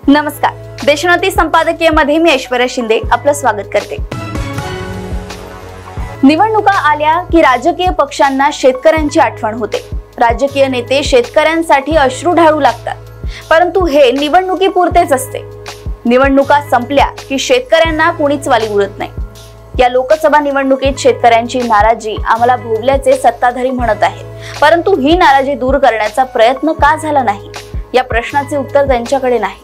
नमस्कार, देशोन्नती संपादकीय मध्ये मी ऐश्वर्या शिंदे आपलं स्वागत करते। निवडणुका आल्या की राजकीय पक्षांना शेतकऱ्यांची आठवण होते। राजकीय नेते शेतकऱ्यांसाठी अश्रू ढाळू लागतात, परंतु हे निवडणुकीपुरतेच असते। निवडणुका संपल्या की शेतकऱ्यांना कोणीच वाली उरत नाही। या लोकसभा निवडणुकीत शेतकऱ्यांची नाराजी आम्हाला भोगल्याचे सत्ताधारी म्हणत आहेत, परंतु ही नाराजी दूर करण्याचा प्रयत्न का झाला नाही या प्रश्नाचे उत्तर त्यांच्याकडे नाही।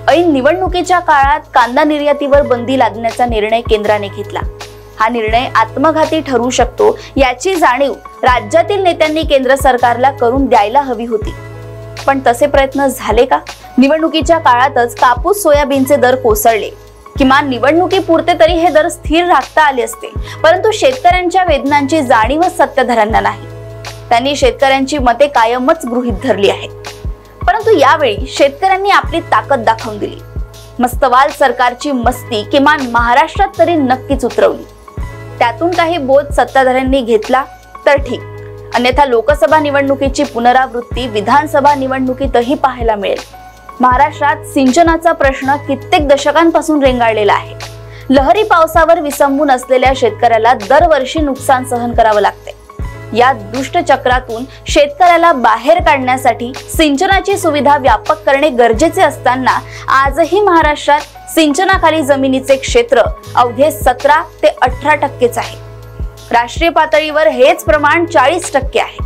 ऐन निवडणुकीच्या काळात कांदा निर्यातीवर बंदी लादण्याचा निर्णय केंद्राने घेतला। हा निर्णय आत्मघाती ठरू शकतो याची जाणीव राज्यातील नेत्यांनी केंद्र सरकारला करून द्यायला हवी होती, पण तसे प्रयत्न झाले का? निवडणुकीच्या काळातच कापूस सोयाबीनचे दर कोसळले। किमान निवडणुकीपुरते तरी हे दर स्थिर राखता आले असते, परंतु शेतकऱ्यांच्या वेदनांची जाणीवच सत्ताधाऱ्यांना नाही। त्यांनी शेतकऱ्यांची मते कायमच गृहीत धरली आहेत, परंतु यावेळी शेतकऱ्यांनी आपली ताकद दाखवून दिली। मस्तवाल सरकारची मस्ती किमान महाराष्ट्रात तरी नक्कीच उतरवली। त्यातून काही बोध सत्ताधाऱ्यांनी घेतला तर ठीक, अन्यथा लोकसभा निवडणुकीची पुनरावृत्ती विधानसभा निवडणुकीतही पाहायला मिळेल। महाराष्ट्रात सिंचनाचा प्रश्न कित्येक दशकांपासून रेंगाळलेला आहे। लहरी पावसावर विसंबून असलेल्या शेतकऱ्याला दरवर्षी नुकसान सहन करावं लागते। या दुष्ट चक्रातून शेतकऱ्याला बाहेर काढण्यासाठी सिंचनाची सुविधा व्यापक करणे गरजेचे असताना आजही महाराष्ट्रात सिंचनाखाली जमिनीचे क्षेत्र अवघे 17 ते 18% आहे। राष्ट्रीय पातळीवर हेच प्रमाण 40% आहे।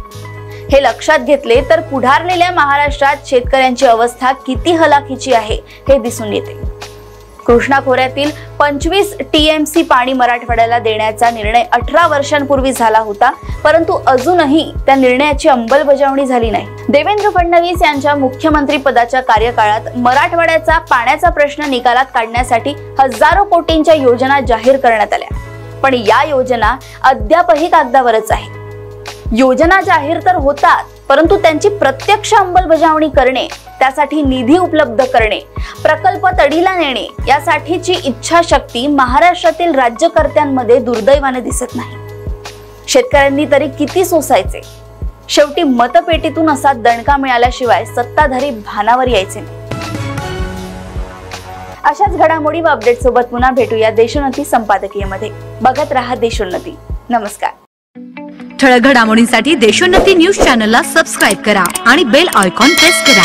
हे लक्षात घेतले तर पुढारलेल्या महाराष्ट्रात शेतकऱ्यांची अवस्था किती हलाखीची आहे हे दिसून येते। कृष्णा खोऱ्यातील 25 TMC पाणी मराठवाड्याला देण्याचा निर्णय 18 वर्षांपूर्वी झाला होता, परंतु अजूनही त्या निर्णयाची अंमलबजावणी झाली नाही। देवेंद्र फडणवीस यांच्या मुख्यमंत्री पदाच्या कार्यकाळात मराठवाड्याचा पाण्याचा प्रश्न निकालात काढण्यासाठी हजारो कोटींच्या योजना जाहीर करण्यात आल्या, पण या योजना अद्यापही कागदावरच आहेत। योजना जाहीर तर होतात, परंतु त्यांची प्रत्यक्ष अंमलबजावणी करणे, त्यासाठी निधी उपलब्ध करणे, प्रकल्प तडीला नेणे यासाठीची इच्छाशक्ती महाराष्ट्रातील राज्यकर्त्यांमध्ये दुर्दैवाने दिसत नाही। शेतकऱ्यांनी तरी किती सोसायचे? शेवटी मतपेटीतून असा दणका मिळाल्याशिवाय सत्ताधारी भानावर यायचे नाही। अशाच घडामोडी व अपडेट सोबत पुन्हा भेटूया देशोन्नती संपादकीय मध्ये। बघत रहा देशोन्नती। नमस्कार। ठळक घडामोडींसाठी देशोन्नती न्यूज चॅनलला सबस्क्राइब करा आणि बेल आयकॉन प्रेस करा।